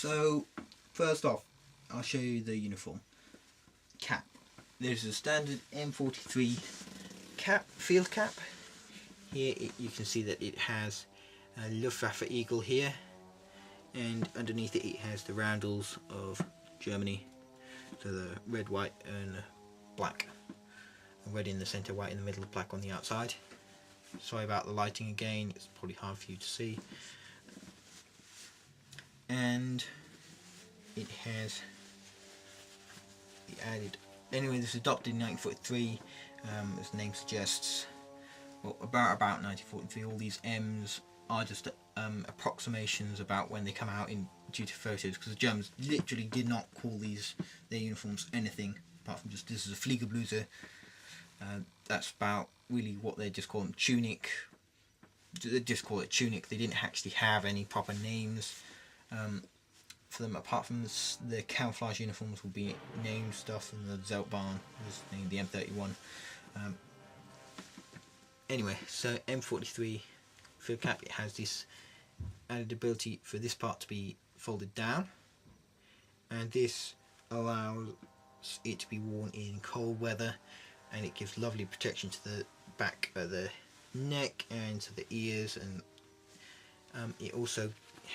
So first off, I'll show you the uniform cap. There's a standard M43 cap, field cap. Here you can see that it has a Luftwaffe eagle here, and underneath it has the roundels of Germany, so the red, white and black. Red in the centre, white in the middle, black on the outside. Sorry about the lighting again, it's probably hard for you to see. And it has the added, anyway, this was adopted in 1943, as the name suggests. Well, about 1943. All these M's are just approximations about when they come out in due to photos, because the Germans literally did not call their uniforms anything apart from just this is a Fliegerbluse. That's about really what they just call them, tunic. They just call it tunic. They didn't actually have any proper names for them, apart from the camouflage uniforms will be named stuff, and the Zeltbahn was named the M31. Anyway, so M43 field cap, it has this added ability for this part to be folded down, and this allows it to be worn in cold weather, and it gives lovely protection to the back of the neck and to the ears, and it also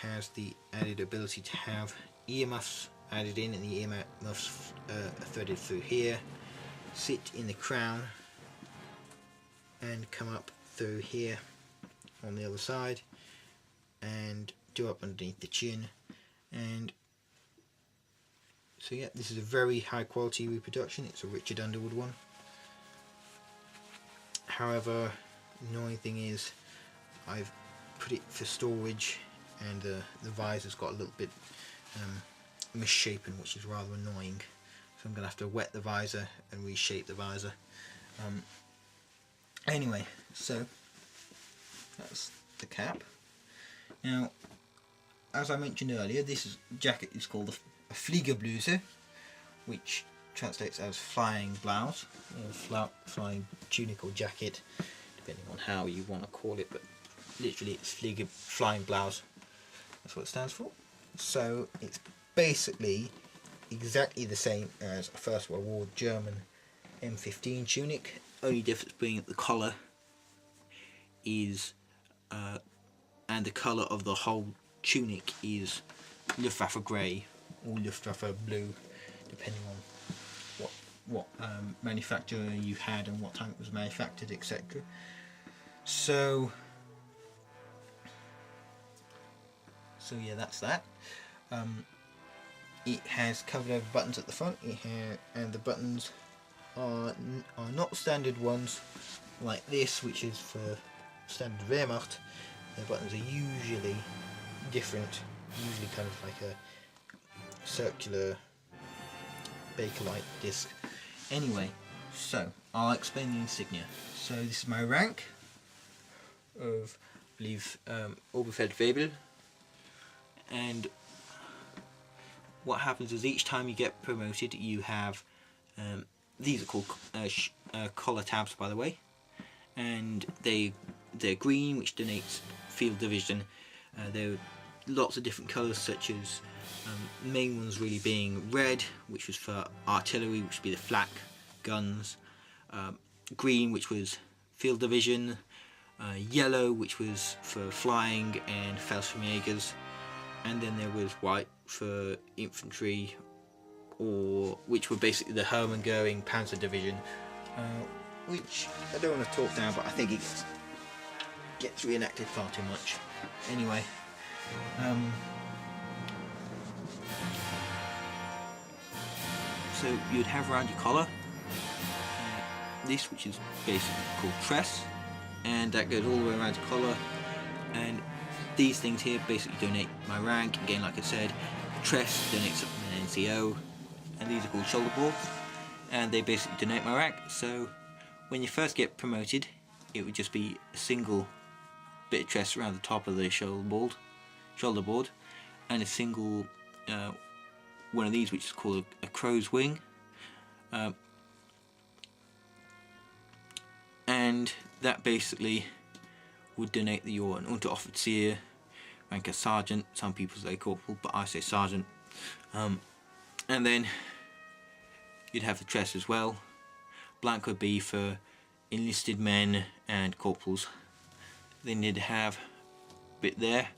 has the added ability to have earmuffs added in, and the earmuffs are threaded through here, sit in the crown and come up through here on the other side and do up underneath the chin. And so yeah, this is a very high quality reproduction. It's a Richard Underwood one. However, the annoying thing is I've put it for storage, and the visor's got a little bit misshapen, which is rather annoying. So I'm going to have to wet the visor and reshape the visor. Anyway, so that's the cap. Now, as I mentioned earlier, this jacket is called a Fliegerbluse, which translates as flying blouse, or flying tunic or jacket, depending on how you want to call it, but literally it's flying blouse. That's what it stands for. So it's basically exactly the same as a First World War German M15 tunic. Only difference being the collar is, and the colour of the whole tunic is Luftwaffe grey or Luftwaffe blue, depending on what manufacturer you had and what time it was manufactured, etc. So yeah, that's that. It has covered over buttons at the front, and the buttons are not standard ones like this, which is for standard Wehrmacht. The buttons are usually different, usually kind of like a circular Bakelite disc. Anyway, so I'll explain the insignia. So this is my rank of, I believe, Oberfeldwebel, and what happens is each time you get promoted you have these are called collar tabs, by the way, and they're green, which denotes field division. There are lots of different colours, such as main ones really being red, which was for artillery, which would be the flak guns, green, which was field division, yellow, which was for flying and Fallschirmjägers, and then there was white for infantry, or which were basically the Hermann Göring Panzer Division, which I don't want to talk now, but I think it gets reenacted far too much. Anyway, so you'd have around your collar this, which is basically called tress, and that goes all the way around your collar, and these things here basically donate my rank. Again, like I said, tress donates an NCO, and these are called shoulder boards, and they basically donate my rank. So when you first get promoted, it would just be a single bit of tress around the top of the shoulder board, and a single one of these, which is called a crow's wing, and that basically would donate your Unteroffizier rank as sergeant. Some people say corporal, but I say sergeant. And then you'd have the chest as well. Blank would be for enlisted men and corporals. Then you'd have a bit there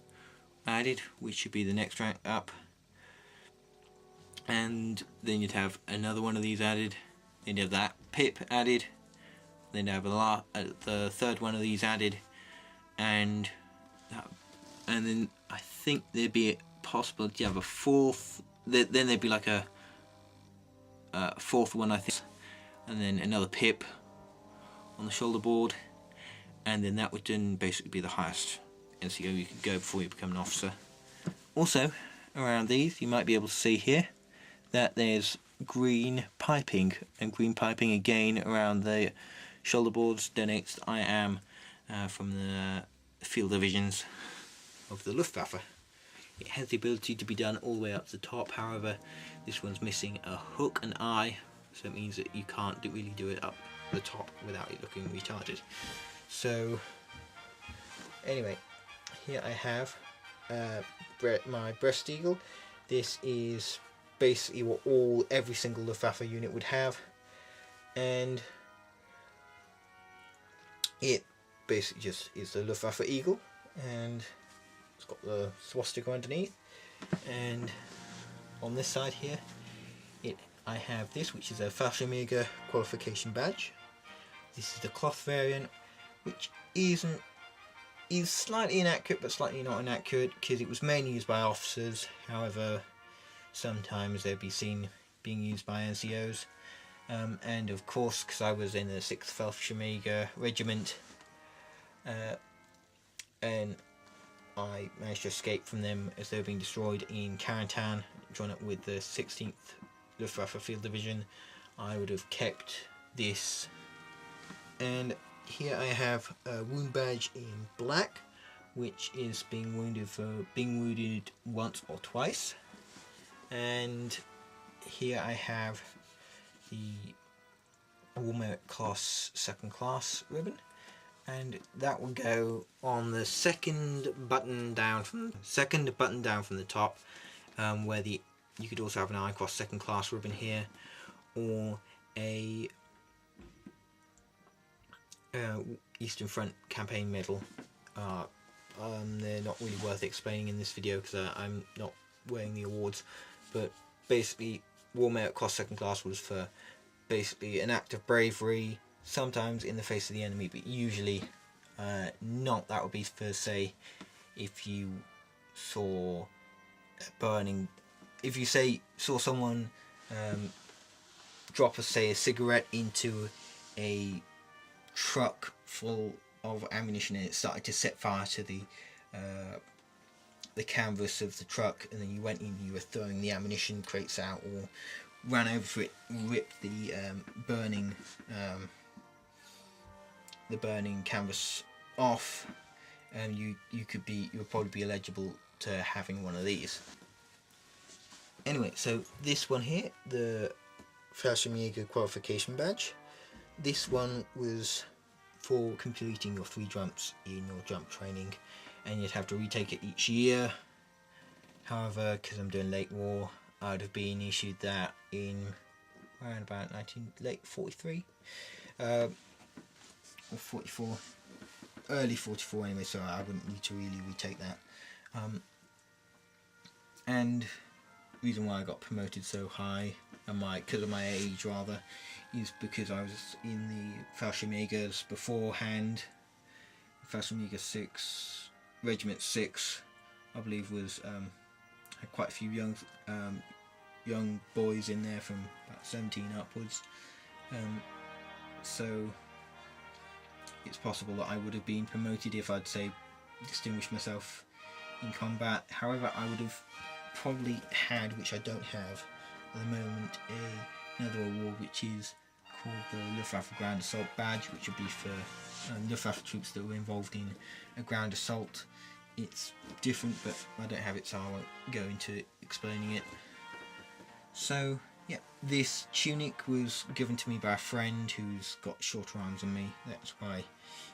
added, which should be the next rank up. And then you'd have another one of these added. Then you'd have that pip added. Then you'd have the third one of these added. And then I think there'd be a possibility of a fourth. Then there'd be like a fourth one, I think, and then another pip on the shoulder board, and then that would then basically be the highest NCO you could go before you become an officer. Also, around these, you might be able to see here that there's green piping, and green piping again around the shoulder boards denotes that I am from the field divisions of the Luftwaffe. It has the ability to be done all the way up to the top. However, this one's missing a hook and eye, so it means that you can't really do it up the top without it looking retarded. So anyway, here I have my breast eagle. This is basically what every single Luftwaffe unit would have, and it basically just is the Luftwaffe eagle, and it's got the swastika underneath. And on this side here, I have this, which is a Fallschirmjäger qualification badge. This is the cloth variant, which is slightly inaccurate, but slightly not inaccurate, because it was mainly used by officers. However, sometimes they'd be seen being used by NCOs. And of course, because I was in the 6th Fallschirmjäger regiment, and I managed to escape from them as they were being destroyed in Carentan, join up with the 16th Luftwaffe Field Division, I would have kept this. And here I have a wound badge in black, which is being wounded once or twice. And here I have the War Merit Cross 2nd class ribbon, and that will go on the second button down from the top, where you could also have an I Cross 2nd class ribbon here, or a Eastern Front campaign medal. They're not really worth explaining in this video because I'm not wearing the awards, but basically War Merit Cross 2nd class was for basically an act of bravery, sometimes in the face of the enemy, but usually not. That would be for, say, if you saw saw someone drop a cigarette into a truck full of ammunition and it started to set fire to the canvas of the truck, and then you went in, you were throwing the ammunition crates out, or ran over it, ripped the burning canvas off, and you would probably be eligible to having one of these. Anyway, so this one here, the Fallschirmjäger qualification badge, this one was for completing your 3 jumps in your jump training, and you'd have to retake it each year. However, because I'm doing late war, I would have been issued that in around about late 43 or 44, early 44 anyway, so I wouldn't need to really retake that. And the reason why I got promoted so high, and because of my age rather, is because I was in the Fallschirmjägers beforehand. Fallschirmjäger 6, Regiment 6, I believe, was had quite a few young boys in there from about 17 upwards. So it's possible that I would have been promoted if I'd, say, distinguished myself in combat. However, I would have probably had, which I don't have at the moment, another award which is called the Luftwaffe Ground Assault Badge, which would be for Luftwaffe troops that were involved in a ground assault. It's different, but I don't have it, so I won't go into explaining it. So yeah, this tunic was given to me by a friend who's got shorter arms than me. That's why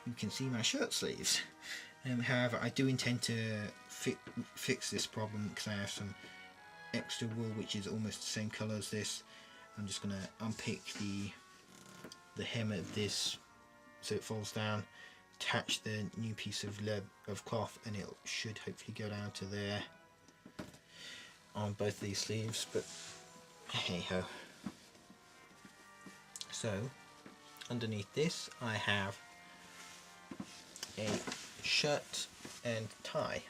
you can see my shirt sleeves. However, I do intend to fix this problem because I have some extra wool which is almost the same colour as this. I'm just going to unpick the hem of this so it falls down, attach the new piece of cloth, and it should hopefully go down to there on both these sleeves, but hey ho. So underneath this I have a shirt and tie,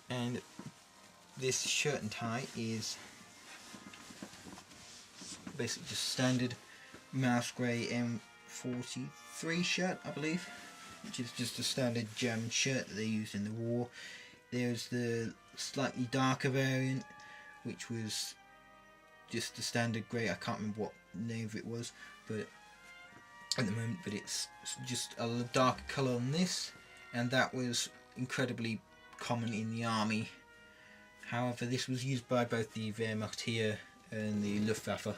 and this shirt and tie is basically just standard mouse grey M43 shirt, I believe, which is just a standard German shirt that they used in the war. There's the slightly darker variant, which was just the standard grey. I can't remember what name of it was, but at the moment, but it's just a darker colour on this, and that was incredibly common in the army. However, this was used by both the Wehrmacht here and the Luftwaffe.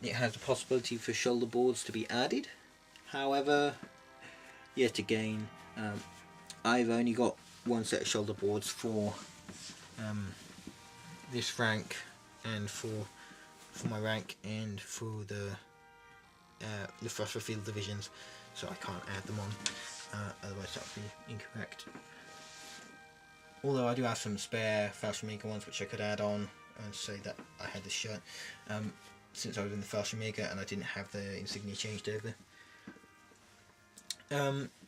It has the possibility for shoulder boards to be added. However, yet again, I've only got one set of shoulder boards for this rank, and for my rank, and for the Luftwaffe field divisions, so I can't add them on, otherwise that would be incorrect. Although I do have some spare Fallschirmjäger ones which I could add on and say that I had this shirt, since I was in the Fallschirmjäger and I didn't have the insignia changed over.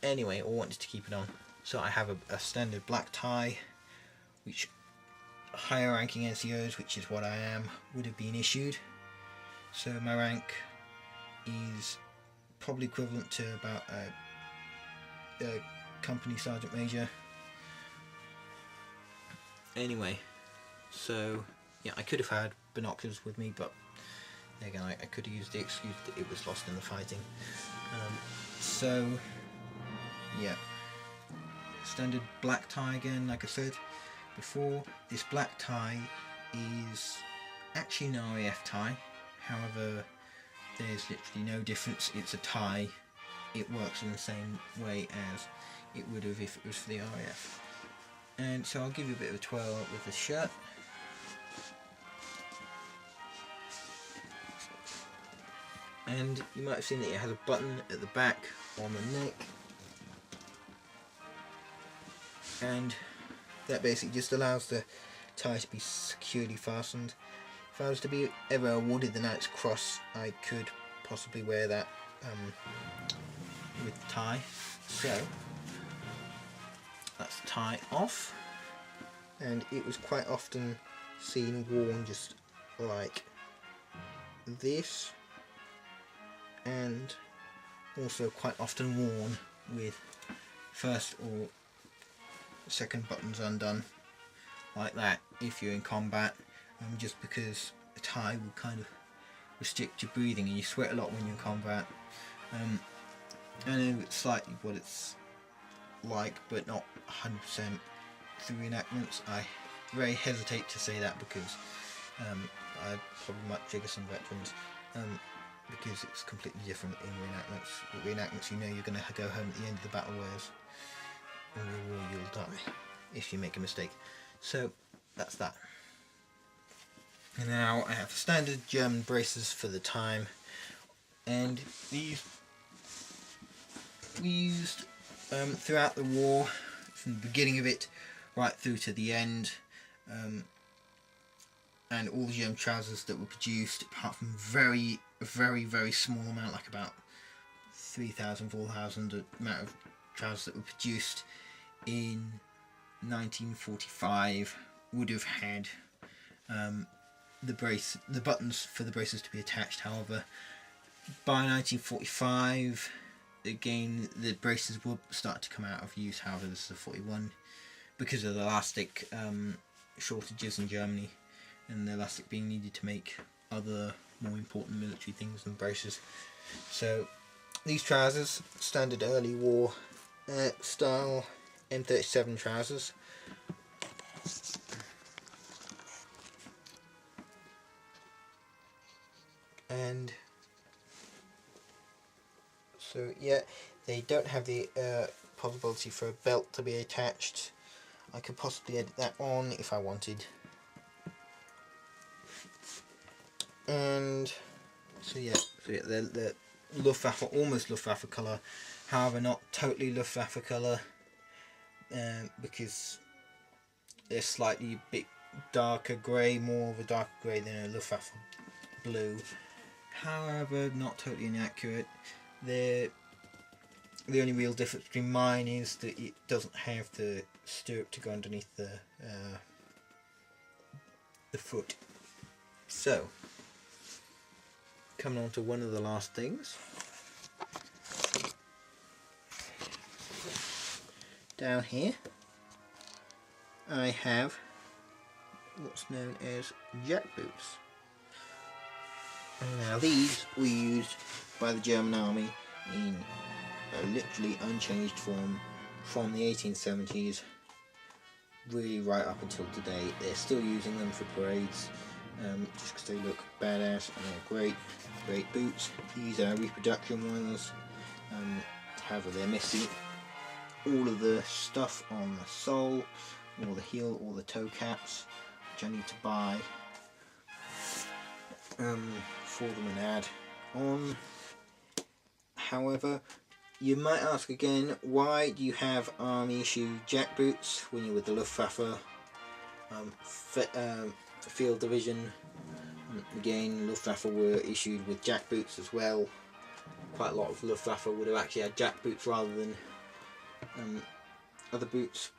Anyway, I wanted to keep it on. So I have a standard black tie, which higher ranking NCOs, which is what I am, would have been issued. So my rank is probably equivalent to about a company sergeant major. Anyway, so yeah, I could have had binoculars with me, but again, I could have used the excuse that it was lost in the fighting. So yeah, standard black tie again, like I said before. This black tie is actually an RAF tie, however there's literally no difference. It's a tie, it works in the same way as it would have if it was for the RAF. And so I'll give you a bit of a twirl with the shirt. And you might have seen that it has a button at the back on the neck, and that basically just allows the tie to be securely fastened. If I was to be ever awarded the Knight's Cross, I could possibly wear that with the tie. So that's the tie off, and it was quite often seen worn just like this, and also quite often worn with first or second buttons undone like that if you're in combat, just because a tie will kind of restrict your breathing and you sweat a lot when you're in combat. I know it's slightly what it's like, but not 100% through reenactments. I very hesitate to say that because I probably might trigger some veterans, because it's completely different in reenactments. With reenactments, you know you're going to go home at the end of the battle, whereas in real war you'll die if you make a mistake. So that's that. And now I have standard German braces for the time, and these we used throughout the war, from the beginning of it right through to the end, and all the German trousers that were produced, apart from very small amount, like about 3,000, 4,000 amount of trousers that were produced in 1945, would have had the buttons for the braces to be attached. However, by 1945, again, the braces will start to come out of use. However, this is a 41 because of the elastic shortages in Germany, and the elastic being needed to make other more important military things than braces. So these trousers, standard early war style M37 trousers. And So yeah, they don't have the possibility for a belt to be attached. I could possibly edit that on if I wanted. And so yeah, the Luftwaffe, almost Luftwaffe colour, however not totally Luftwaffe colour, because they're slightly a bit darker grey, more of a darker grey than a Luftwaffe blue. However, not totally inaccurate. The only real difference between mine is that it doesn't have the stirrup to go underneath the foot. So, coming on to one of the last things. Down here, I have what's known as jack boots. Now these were used by the German army in a literally unchanged form from the 1870s really right up until today. They're still using them for parades, just because they look badass and they're great boots. These are reproduction ones, however they're missing all of the stuff on the sole, or the heel, or the toe caps, which I need to buy for them and add on. However, you might ask again, why do you have army issue jack boots when you're with the Luftwaffe field division? Again, Luftwaffe were issued with jack boots as well. Quite a lot of Luftwaffe would have actually had jack boots rather than other boots.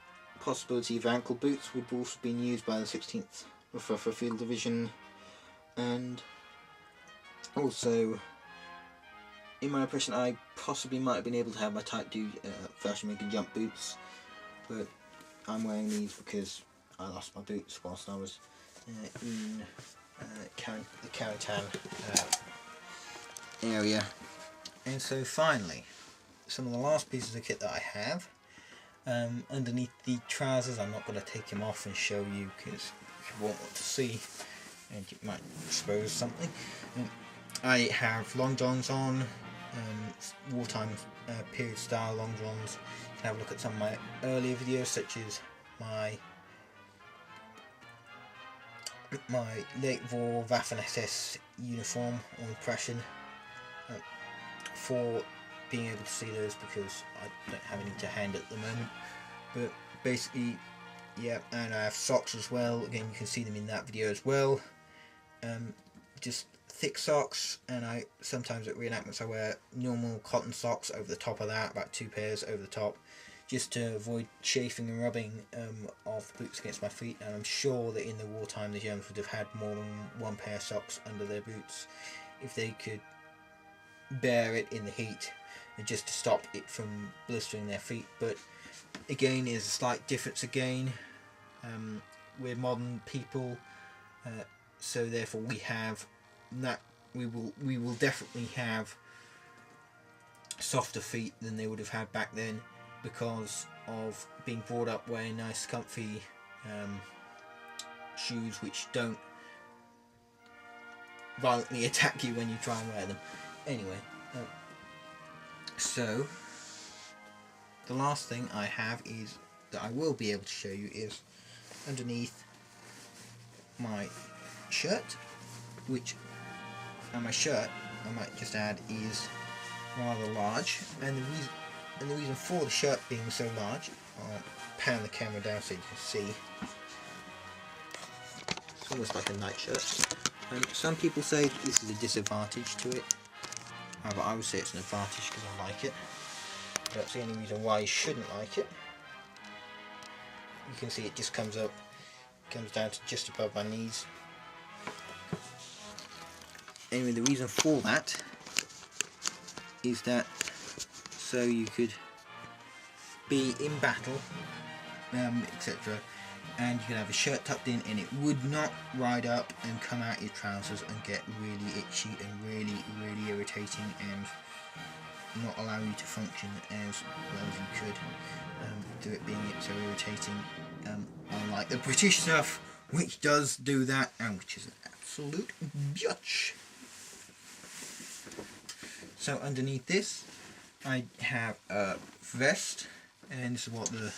Possibility of ankle boots would also been used by the 16th Luftwaffe field division, and also, in my impression, I possibly might have been able to have my Type 2 Fallschirmjäger jump boots, but I'm wearing these because I lost my boots whilst I was in the Carentan area. And so finally, some of the last pieces of kit that I have, underneath the trousers, I'm not going to take them off and show you because you won't want to see and you might expose something. I have long johns on, wartime period style long johns. You can have a look at some of my earlier videos, such as my late war Waffen-SS uniform or impression, for being able to see those because I don't have any to hand at the moment. But basically, yeah, and I have socks as well. Again, you can see them in that video as well. Just thick socks, and I sometimes at reenactments I wear normal cotton socks over the top of that, about 2 pairs over the top, just to avoid chafing and rubbing of the boots against my feet. And I'm sure that in the wartime the Germans would have had more than 1 pair of socks under their boots if they could bear it in the heat, and just to stop it from blistering their feet. But again, there's a slight difference again. We're modern people, so therefore we have that we will definitely have softer feet than they would have had back then, because of being brought up wearing nice comfy shoes which don't violently attack you when you try and wear them. Anyway, so the last thing I have is that I will be able to show you is underneath my shirt, which, and my shirt, I might just add, is rather large, and the reason for the shirt being so large, I'll pan the camera down so you can see. It's almost like a nightshirt. Some people say this is a disadvantage to it. However, I would say it's an advantage because I like it. That's the only reason why you shouldn't like it. You can see it just comes up, comes down to just above my knees. Anyway, the reason for that is that so you could be in battle, etc., and you could have a shirt tucked in and it would not ride up and come out your trousers and get really itchy and really irritating and not allow you to function as well as you could, do it being so irritating, unlike the British stuff, which does do that and which is an absolute bitch. So underneath this I have a vest, and this is what the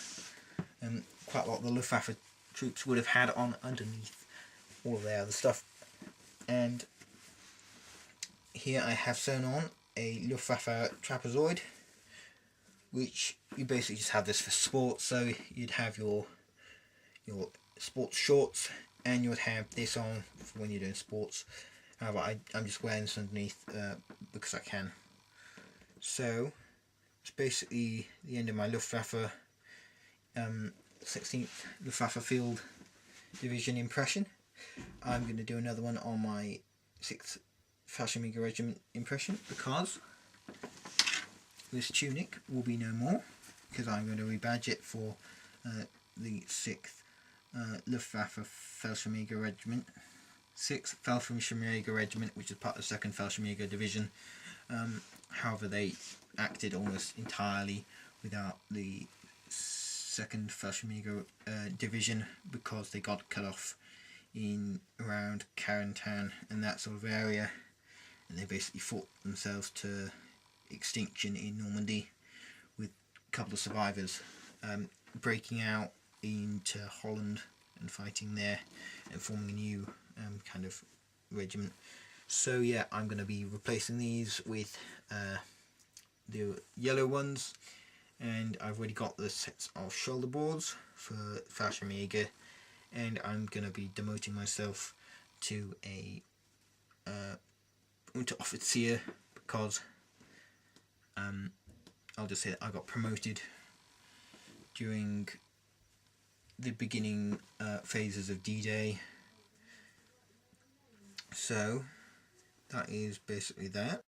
quite a lot of the Luftwaffe troops would have had on underneath all of their other stuff. And here I have sewn on a Luftwaffe Trapezoid, which you basically just have this for sports. So you'd have your sports shorts, and you would have this on for when you're doing sports. However, I'm just wearing this underneath because I can. So it's basically the end of my Luftwaffe 16th Luftwaffe Field Division impression. I'm going to do another one on my 6th Fallschirmjäger Regiment impression, because this tunic will be no more, because I'm going to rebadge it for the 6th Luftwaffe Fallschirmjäger Regiment, 6th Fallschirmjäger Regiment, which is part of the 2nd Fallschirmjäger Division. However, they acted almost entirely without the 2nd Fallschirmjäger Division, because they got cut off in around Carentan and that sort of area, and they basically fought themselves to extinction in Normandy, with a couple of survivors breaking out into Holland and fighting there and forming a new kind of regiment. So yeah, I'm going to be replacing these with the yellow ones, and I've already got the sets of shoulder boards for Fallschirmjäger, and I'm going to be demoting myself to a Unteroffizier, because I'll just say that I got promoted during the beginning phases of D-Day. So that is basically that.